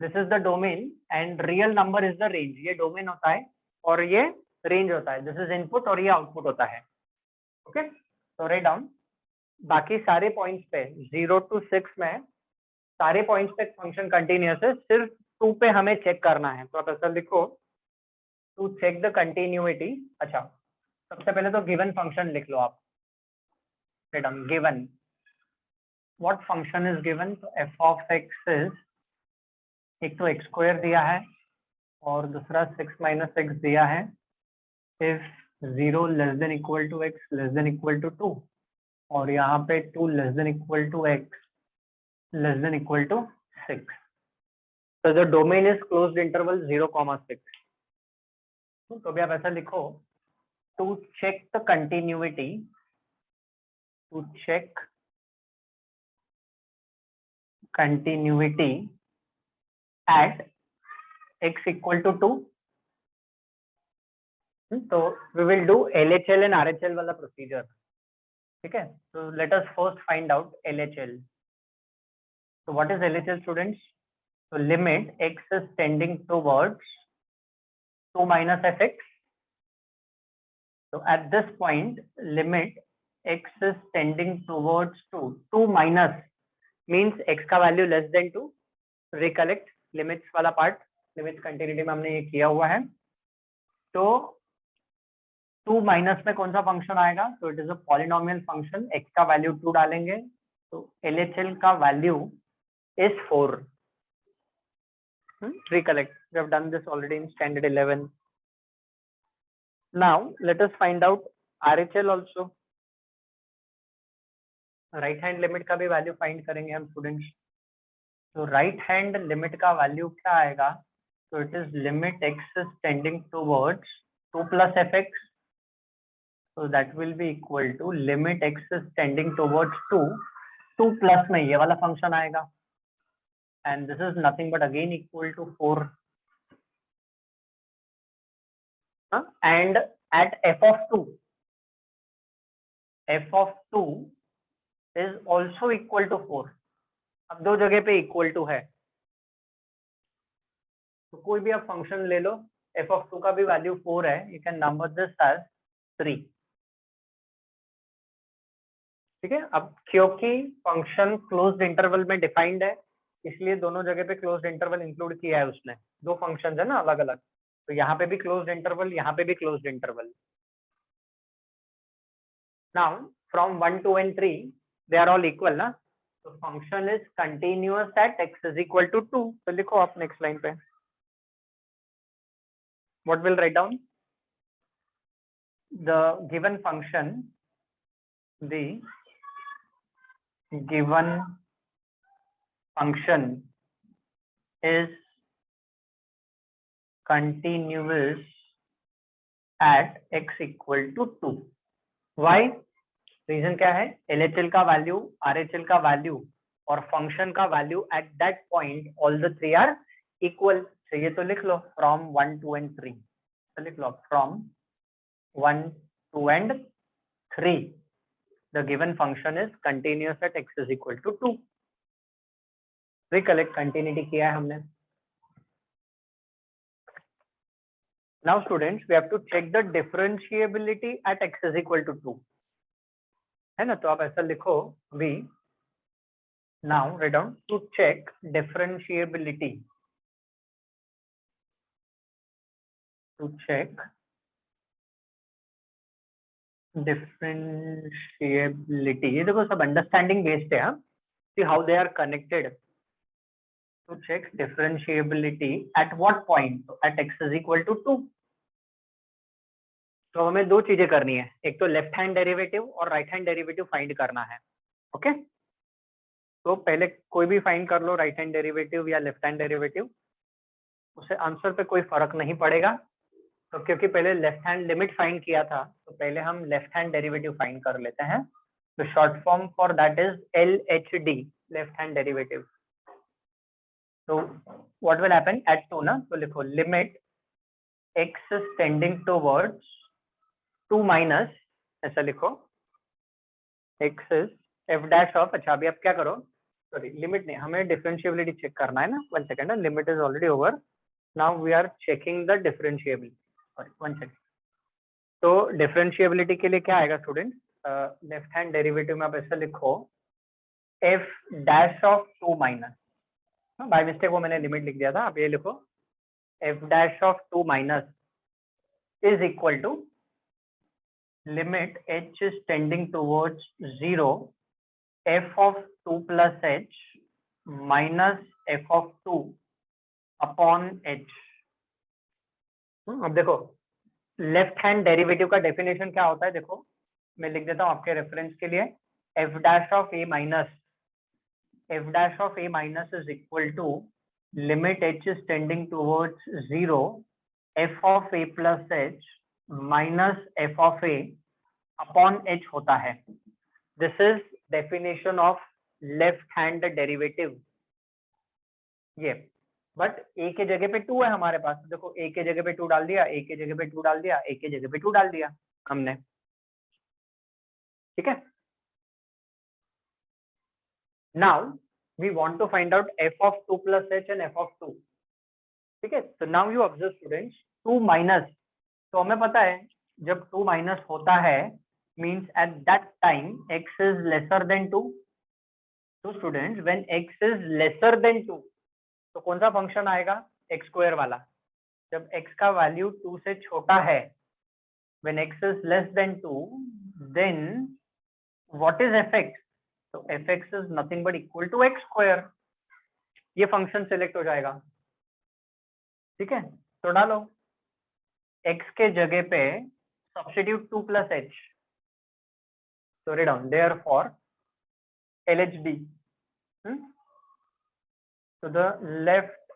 this is the domain and real number is the range. ये डोमेन होता है और ये रेंज होता है. दिस इज इनपुट और ये आउटपुट होता है. ओके, तो राइट डाउन. बाकी सारे पॉइंट्स पे 0 to 6 में सारे पॉइंट्स पे फंक्शन कंटिन्यूअस है, सिर्फ 2 पे हमें चेक करना है. तो आप ऐसा लिखो, टू चेक द कंटिन्यूटी. अच्छा, सबसे पहले तो गिवन फंक्शन लिख लो आप. Write down, given. What function is given? तो एफ ऑफ एक्स इज, एक तो x² दिया है और दूसरा 6 - x दिया है. If 0 less than equal to x less than equal to 2 और यहाँ पे 2 less than equal to x less than equal to 6. So the domain is closed interval 0,6. तो भी आप ऐसा लिखो, to check the continuity, to check continuity at x equal to 2. So we will do LHL and RHL वाला procedure. ठीक है? So let us first find out LHL. So what is LHL, students? So limit x is tending towards 2 minus fx. So at this point, limit x is tending towards 2. 2 minus means x का value less than 2. Recollect limits वाला part, limits continuity में हमने ये किया हुआ है. तो 2 minus में कौन सा फंक्शन आएगा? तो it is a polynomial function, x का वैल्यू 2 डालेंगे तो LHL का value is 4. Recollect, we have done this already in standard 11. Now let us find out RHL also. Right hand limit का भी वैल्यू फाइंड करेंगे हम स्टूडेंट्स. तो right hand limit का वैल्यू क्या आएगा? तो it is limit x is tending towards 2 plus fx. So that will be equal to limit x is tending towards 2. 2 plus में ये वाला फंक्शन आएगा and this is nothing but again equal to 4. And at f of 2 is also equal to 4. अब दो जगह पे equal to है तो कोई भी आप फंक्शन ले लो, f of 2 का भी वैल्यू 4 है, you can number this as 3. ठीक है. अब क्योंकि फंक्शन क्लोज्ड इंटरवल में डिफाइंड है इसलिए दोनों जगह पे क्लोज्ड इंटरवल इंक्लूड किया है उसने. दो फंक्शंस है ना अलग अलग, तो यहाँ पे भी क्लोज्ड इंटरवल, यहाँ पे भी closed interval. Now from 1, 2 and 3 they are all equal ना, तो function is continuous at x is equal to 2. तो लिखो आप नेक्स्ट लाइन पे, what will write down? The given function, the given function is continuous at x equal to 2. Why? Reason क्या है? LHL का value, RHL का value और function का value at that point all the three are equal. ये तो लिख लो from 1, 2 and 3. तो लिख लो from 1, 2 and 3 the given function is continuous at x is equal to 2. Recollect, continuity किया है हमने. Now students, we have to check the differentiability at x is equal to 2. है ना? तो आप ऐसा लिखो, we now write down to check differentiability. To check differentiability. ये देखो सब अंडरस्टैंडिंग बेस्ड है. See how they are connected. To check differentiability at what point? At x is equal to 2. तो हमें दो चीजें करनी है, एक तो लेफ्ट हैंड डेरिवेटिव और राइट हैंड डेरिवेटिव फाइंड करना है. ओके, तो पहले कोई भी फाइंड कर लो, राइट हैंड डेरिवेटिव या लेफ्ट हैंड डेरिवेटिव, उससे आंसर पे कोई फर्क नहीं पड़ेगा. तो क्योंकि पहले लेफ्ट हैंड लिमिट फाइंड किया था तो पहले हम लेफ्ट हैंड डेरिवेटिव फाइंड कर लेते हैं. तो short form for that is LHD, left hand derivative. तो व्हाट विल हैपन एट 2 ना, तो लिखो limit x is tending towards 2 minus, ऐसा लिखो x is f dash of. अच्छा अभी आप क्या करो, सॉरी लिमिट नहीं, हमें डिफरेंशिएबिलिटी चेक करना है ना. 1 second, limit is already over, now we are checking the differentiability. Sorry 1 second. तो डिफरेंशिएबिलिटी के लिए क्या आएगा स्टूडेंट? लेफ्ट हैंड डेरिवेटिव में आप ऐसा लिखो f dash of 2 minus, by mistake वो मैंने लिमिट लिख दिया था, आप ये लिखो f dash of 2 minus is equal to limit h is tending towards 0 f of 2 plus h minus f of 2 upon h. अब देखो लेफ्ट हैंड डेरिवेटिव का डेफिनेशन क्या होता है, देखो मैं लिख देता हूँ आपके रेफरेंस के लिए। F dash of a minus is equal to limit h is tending towards 0 f of a plus h minus f of a upon h होता है। This is definition of left hand derivative. ये but a के जगह पे 2 है हमारे पास, देखो ए के जगह पे 2 डाल दिया, ए के जगह पे 2 डाल दिया, ए के जगह पे 2 डाल दिया हमने, ठीक है। Now we want to find out f of 2 plus h and f of 2, ठीक है। तो now you observe students, 2 minus, तो हमें पता है जब 2 माइनस होता है means at that time x is lesser than 2। तो students when x is lesser than 2 तो कौन सा फंक्शन आएगा, एक्स स्क्वायर वाला। जब x का वैल्यू 2 से छोटा है, when x is less than 2, then what is fx? तो fx is nothing but equal to x square। ये फंक्शन सिलेक्ट हो जाएगा, ठीक है। तो डालो x के जगह पे substitute 2 plus H, so write down therefore LHD, so the left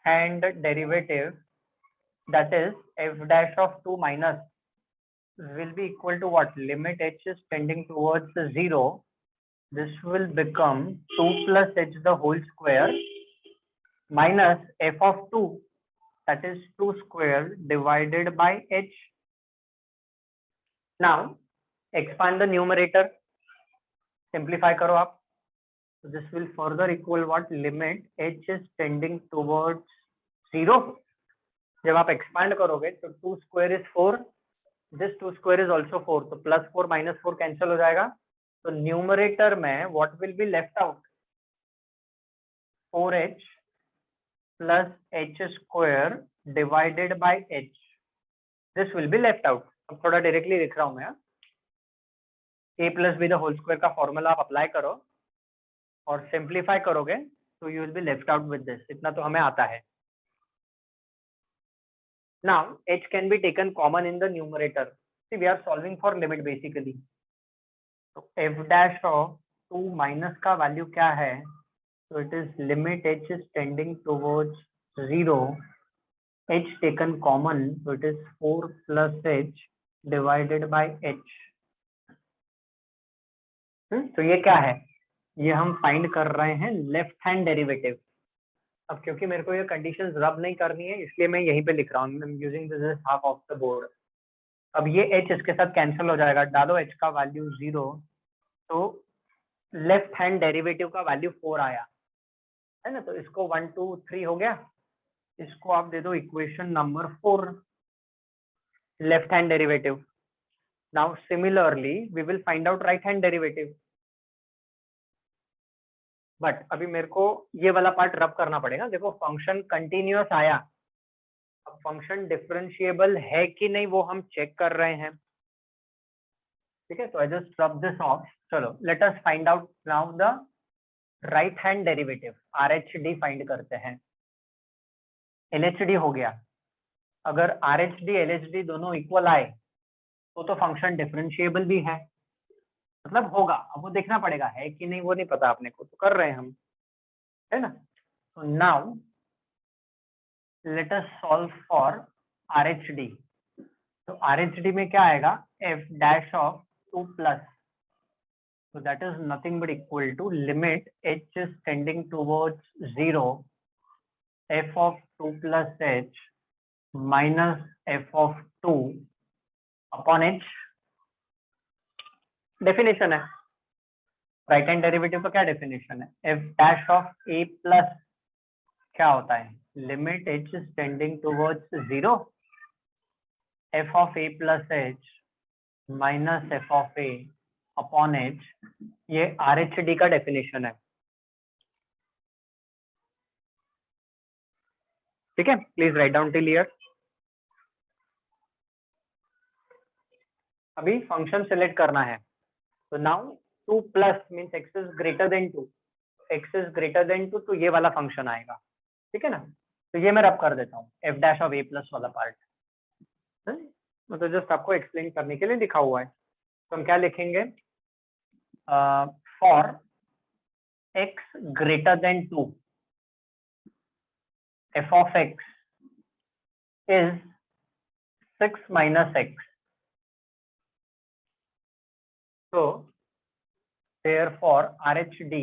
hand derivative, that is f dash of 2 minus, will be equal to what, limit h is tending towards 0, this will become 2 plus h the whole square minus f of 2, that is 2 square divided by h। now expand the numerator, simplify करो आप, so this will further equal what, limit h is tending towards 0। जब आप expand करोगे तो 2 square is 4, this 2 square is also 4, तो plus 4 minus 4 cancel हो जाएगा। तो न्यूमरेटर में what will be left out, 4h plus h square divided by h, this will be left out। अब थोड़ा डायरेक्टली लिख रहा हूं मैं, a plus b the whole square का फॉर्मूला आप अप्लाई करो और सिंप्लीफाई करोगे तो you will be left out with this, इतना तो हमें आता है। now h can be taken common in the numerator, see we are solving for limit basically। तो f dash of 2 minus का वैल्यू क्या है, so it is limit h is tending towards 0, h taken common, so it is 4 plus h divided by h। तो ये क्या है, ये हम फाइंड कर रहे हैं लेफ्ट हैंड डेरिवेटिव। अब क्योंकि मेरे को ये कंडीशन रब नहीं करनी है इसलिए मैं यहीं पे लिख रहा हूँ, using this is half of the board. अब ये h इसके साथ कैंसिल हो जाएगा, डालो h का वैल्यू 0, तो लेफ्ट हैंड डेरिवेटिव का वैल्यू 4 आया है ना। तो इसको 1 2 3 हो गया, इसको आप दे दो equation number 4, left hand derivative. Now similarly we will find out right hand derivative, but अभी मेरे को ये वाला पार्ट रब करना पड़ेगा। देखो फंक्शन कंटिन्यूअस आया, अब फंक्शन डिफरेंशिएबल है कि नहीं वो हम चेक कर रहे हैं, ठीक है। तो I just rub this off. चलो let us find out now the right hand derivative, RHD find करते हैं। LHD हो गया, अगर RHD LHD दोनों इक्वल आए तो फंक्शन डिफरेंशिएबल भी है, मतलब होगा। अब वो देखना पड़ेगा है कि नहीं वो नहीं पता अपने को, तो कर रहे हैं हम, है ना। तो now let us solve for RHD। तो RHD में क्या आएगा, f dash of 2 plus, so that is nothing but equal to limit h is tending towards 0, f of 2 plus h minus f of 2 upon h। Definition है, right hand derivative का क्या definition है, f dash of a plus क्या होता है, limit h is tending towards 0, f of a plus h minus f of a upon h। ये RHD का definition है, ठीक है। Please write down till here. अभी फंक्शन सिलेक्ट करना है, तो now 2 plus means x is greater than 2, x is greater than 2 तो ये वाला फंक्शन आएगा, ठीक है ना। तो ये मैं रब कर देता हूँ f dash of a plus वाला पार्ट। तो जस्ट आपको एक्सप्लेन करने के लिए लिखा हुआ है। तो हम क्या लिखेंगे, for x greater than 2 f of x is 6 minus x. So therefore RHD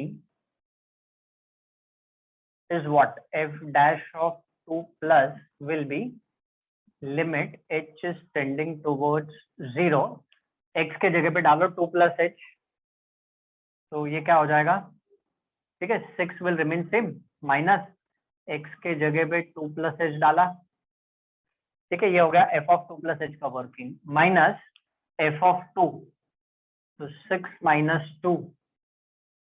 is what? F dash of 2 plus will be limit h is tending towards 0, x के जगह पे डालो 2 plus h, तो ये क्या हो जाएगा, ठीक है, 6 will remain same minus x के जगह पे 2 plus h डाला, ठीक है, ये हो गया f of 2 plus h का वर्किंग माइनस f of 2, तो 6 minus 2,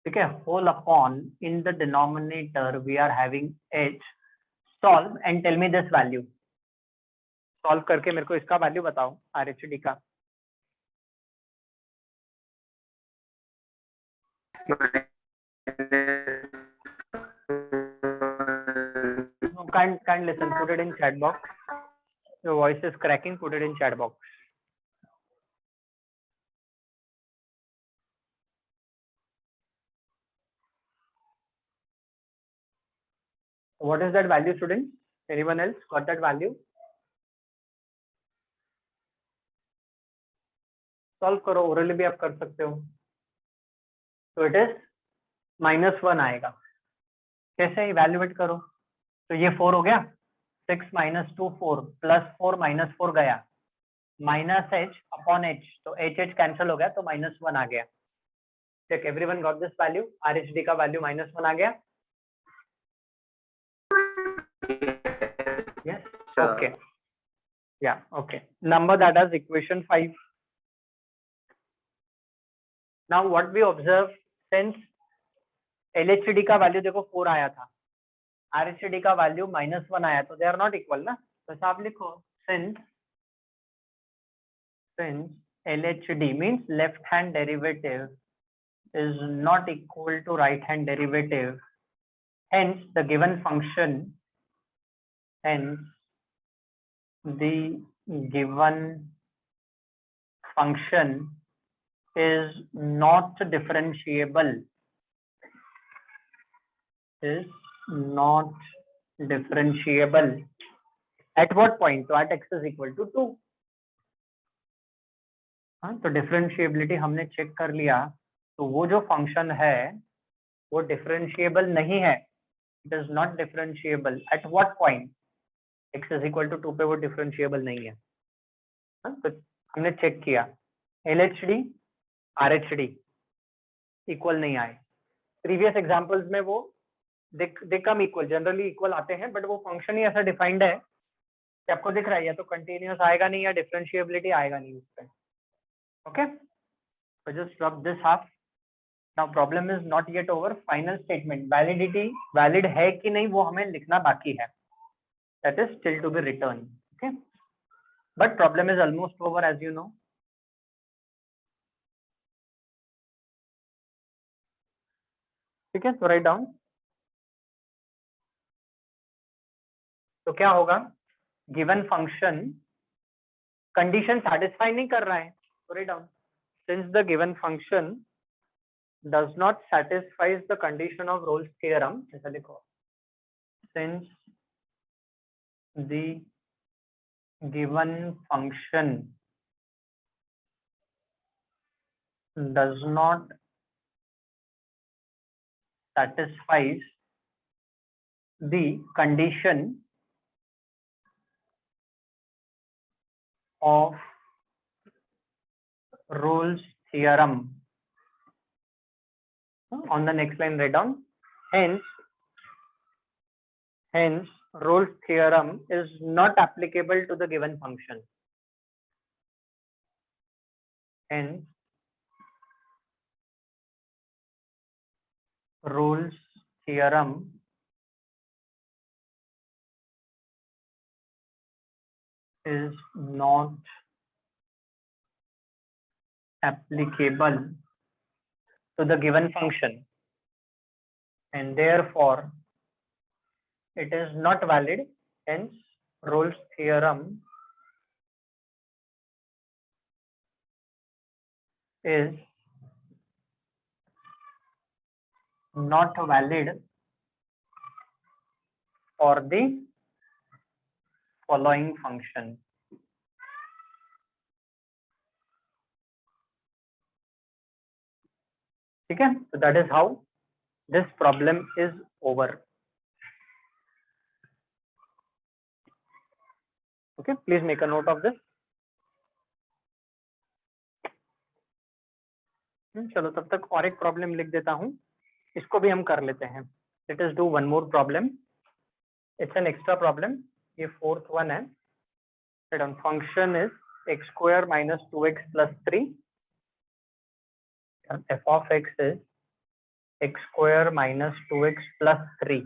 ठीक है, whole upon in the denominator we are having h, solve and tell me this value, solve करके मेरे को इसका वैल्यू बताओ RHD का। Kind listen, put it in chat box. Your voice is cracking, put it in chat box. What is that value, students? Anyone else got that value? Solve करो, orally भी आप कर सकते हो। तो it is -1 आएगा, कैसे इवैल्यूएट करो, तो ये 4 हो गया, 6 minus 2 4 plus 4 minus 4 गया, माइनस h अपॉन h, तो h कैंसिल हो गया, तो -1 आ गया। Check, everyone got this value, RHD का वैल्यू -1 आ गया। Yes, okay, yeah, okay, number that as equation 5. Now what we observe, since LHD का वैल्यू देखो 4 आया था, RHD का वैल्यू -1 आया, तो दे आर नॉट इक्वल ना, तो ऐसा आप लिखो, since LHD means left hand derivative is not equal to right hand derivative, hence the given function, hence the given function is not differentiable, is not differentiable at what point, so at x is equal to 2. हाँ, तो differentiability हमने check कर लिया, तो वो जो function है वो डिफरेंशिएबल नहीं है, it is not differentiable at what point, x is equal to 2 पे वो डिफरेंशिएबल नहीं है। हाँ, तो हमने चेक किया LHD RHD इक्वल नहीं आए, प्रीवियस एग्जांपल्स में वो दे कम इक्वल, जनरली इक्वल आते हैं, बट वो फंक्शन ही ऐसा डिफाइंड है कि आपको दिख रहा है या तो कंटिन्यूअस आएगा नहीं या डिफरेंशिएबिलिटी आएगा नहीं उस पे। Okay, so just rub this half. Now problem is not yet over, final statement, validity valid है कि नहीं वो हमें लिखना बाकी है, that is still to be written, okay, but problem is almost over as you know. ठीक है, तो write down, तो क्या होगा, given function condition satisfy नहीं कर रहा है, तो write down, since the given function does not satisfies the condition of Rolle's theorem, ऐसा लिखो, since the given function does not satisfies the condition of Rolle's theorem. On the next line write down, hence Rolle's theorem is not applicable to the given function, hence Rolle's theorem is not applicable to the given function and therefore it is not valid, hence Rolle's theorem is not valid for the following function. ठीक है, so that is how this problem is over. Okay, please make a note of this. चलो तब तक और एक problem लिख देता हूं, इसको भी हम कर लेते हैं. Late us do one more problem. It's an extra problem. ये फोर्थ वन है. Function is x square minus 2x plus 3. f of x is x square minus 2x plus 3.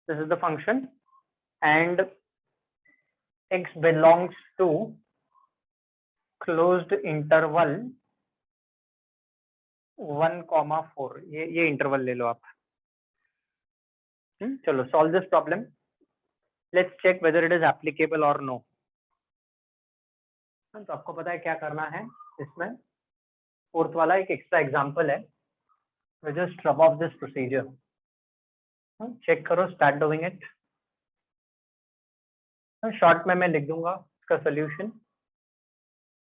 This is the function and x belongs to closed interval 1,4. ये interval ले लो आप. चलो solve this problem. Let's check whether it is applicable और no. तो आपको पता है क्या करना है इसमें. फोर्थ वाला एक एक्स्ट्रा एग्जांपल है. Just rub off this procedure. Check करो, स्टार्ट डूइंग इट. शॉर्ट में मैं लिख दूंगा इसका solution.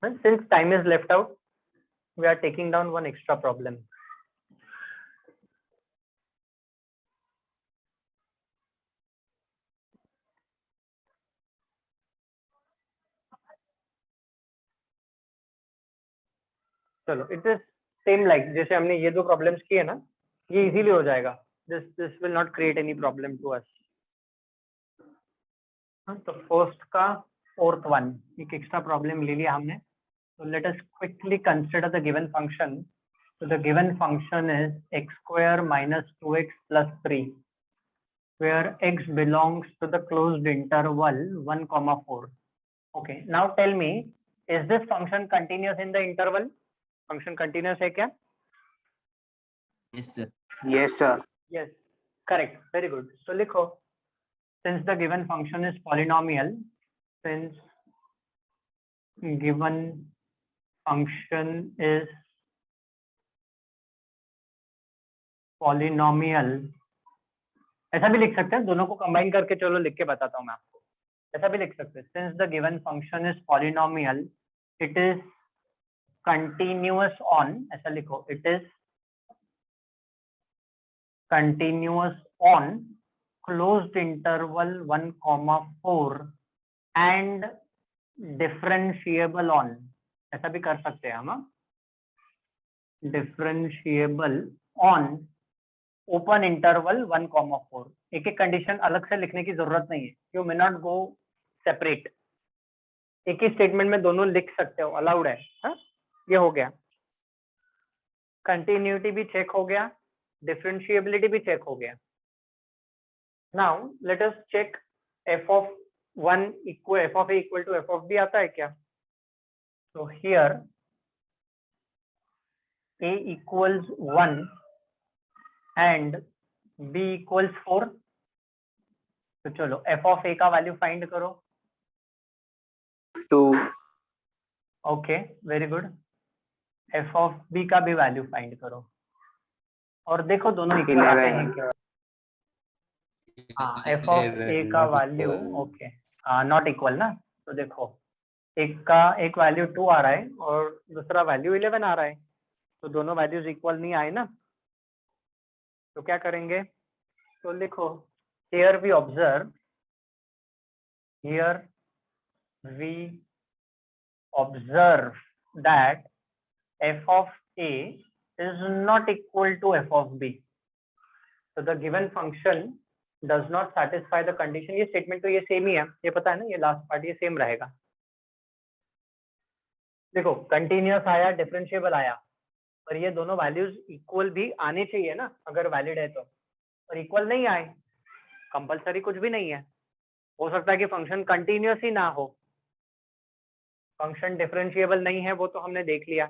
Since time is left out, we are taking down one extra problem. चलो इट इज सेम लाइक जैसे हमने ये दो प्रॉब्लम्स किए ना, ये इजीली हो जाएगा. This will not create any problem to us. तो फर्स्ट का फोर्थ वन एक एक्स्ट्रा प्रॉब्लम ले लिया हमने. So let us quickly consider the given function. So the given function is x square minus 2x plus 3, where x belongs to the closed interval 1,4. Okay, now tell me, is this function continuous in the interval? Function continuous है क्या? Yes, sir. Yes, sir. Yes, correct. Very good. So लिखो, since the given function is polynomial, since given function is polynomial, ऐसा भी लिख सकते हैं, दोनों को कंबाइन करके चलो लिख के बताता हूं मैं आपको. ऐसा भी लिख सकते हैं, since the given function is polynomial, it is continuous on, ऐसा लिखो, it is continuous on closed interval 1,4 and differentiable on, ऐसा भी कर सकते हैं हम. Differentiable on open interval 1,4. एक एक कंडीशन अलग से लिखने की जरूरत नहीं है. You may not go separate. एक ही स्टेटमेंट में दोनों लिख सकते हो, अलाउड है. ये हो गया. कंटिन्यूटी भी चेक हो गया, डिफरेंशिएबिलिटी भी चेक हो गया. Now let us check f of a equal to f of b आता है क्या? So here a equals 1 and b equals 4. तो चलो f of a का वैल्यू फाइंड करो. 2. Okay, very good. f of b का भी वैल्यू फाइंड करो और देखो दोनों इक्वल आते हैं क्या. हाँ, f of a का वैल्यू ओके नॉट इक्वल ना. तो देखो एक का एक वैल्यू 2 आ रहा है और दूसरा वैल्यू 11 आ रहा है, तो दोनों वैल्यूज इक्वल नहीं आए ना. तो क्या करेंगे, तो लिखो here we observe that f of a is not equal to f of b. So the given function does not satisfy the condition. ये स्टेटमेंट तो ये सेम ही है, ये पता है ना, ये लास्ट पार्ट ये सेम रहेगा. देखो कंटिन्यूअस आया, डिफरेंशिएबल आया, पर ये दोनों वैल्यूज इक्वल भी आने चाहिए ना अगर वैलिड है तो. और इक्वल नहीं आए, कंपलसरी कुछ भी नहीं है. हो सकता है कि फंक्शन कंटिन्यूअस ही ना हो, फंक्शन डिफरेंशिएबल नहीं है, वो तो हमने देख लिया.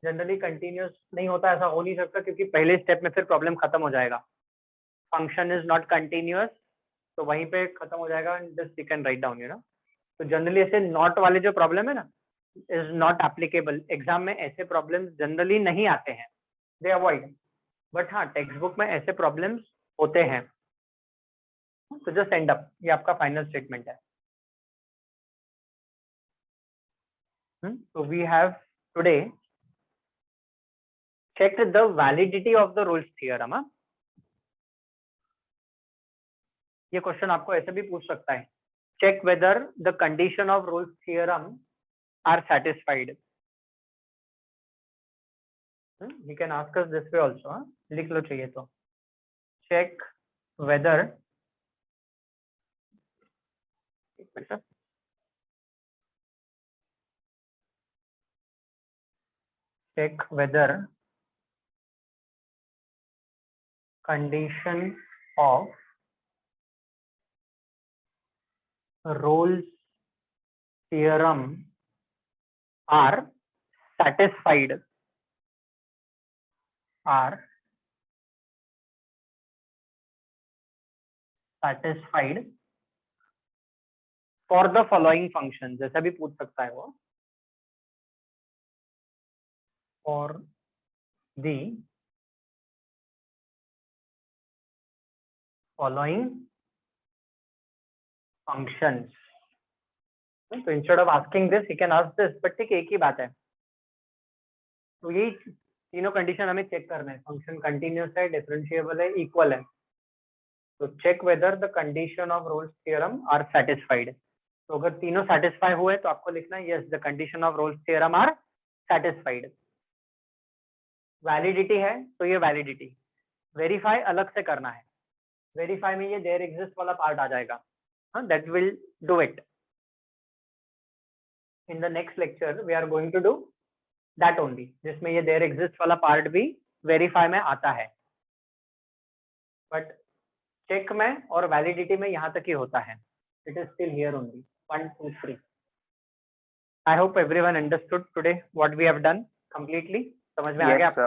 जनरली कंटिन्यूअस नहीं होता, ऐसा हो नहीं सकता, क्योंकि पहले स्टेप में फिर प्रॉब्लम खत्म हो जाएगा. फंक्शन इज नॉट कंटिन्यूअस, तो वहीं पे खत्म हो जाएगा. Just you can write down, you know. तो जनरली ऐसे नॉट वाले जो प्रॉब्लम है ना, इज नॉट एप्लीकेबल. एग्जाम में ऐसे प्रॉब्लम्स जनरली नहीं आते हैं, दे अवॉइड. बट हाँ, टेक्स्ट बुक में ऐसे प्रॉब्लम्स होते हैं. तो जस्ट एंड अप, ये आपका फाइनल स्टेटमेंट है. So we have today checked the validity of the Rolle's theorem. हाँ? ये क्वेश्चन आपको ऐसे भी पूछ सकता है. Check whether the condition of Rolle's theorem are satisfied. You can ask us this way also. हाँ? लिख लो चाहिए तो. Check whether condition of Rolle's theorem are satisfied. For the following functions. जैसा भी पूछ सकता है वो. For the following functions. So instead of asking this, he can ask this. But ठीक है, एक ही बात है. तो यही तीनों कंडीशन हमें चेक करना है. फंक्शन कंटिन्यूअस है, डिफरेंशिएबल है, इक्वल है. तो check whether the condition of Rolle's theorem are satisfied. तो अगर तीनों सेटिस्फाई हुए तो आपको लिखना है yes the condition of Rolle's theorem are satisfied. Validity है तो ये वैलिडिटी. वेरीफाई अलग से करना है. वेरीफाई में ये देयर एग्जिस्ट वाला पार्ट आ जाएगा. हाँ, that will do it. In the next lecture we are going to do that only, जिसमें ये देयर एग्जिस्ट वाला पार्ट भी वेरीफाई में आता है. बट चेक में और वैलिडिटी में यहाँ तक ही होता है. It is still here only. 1 2 3. I hope everyone understood today what we have done completely. समझ में आ गया आपको?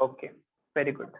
Okay, very good.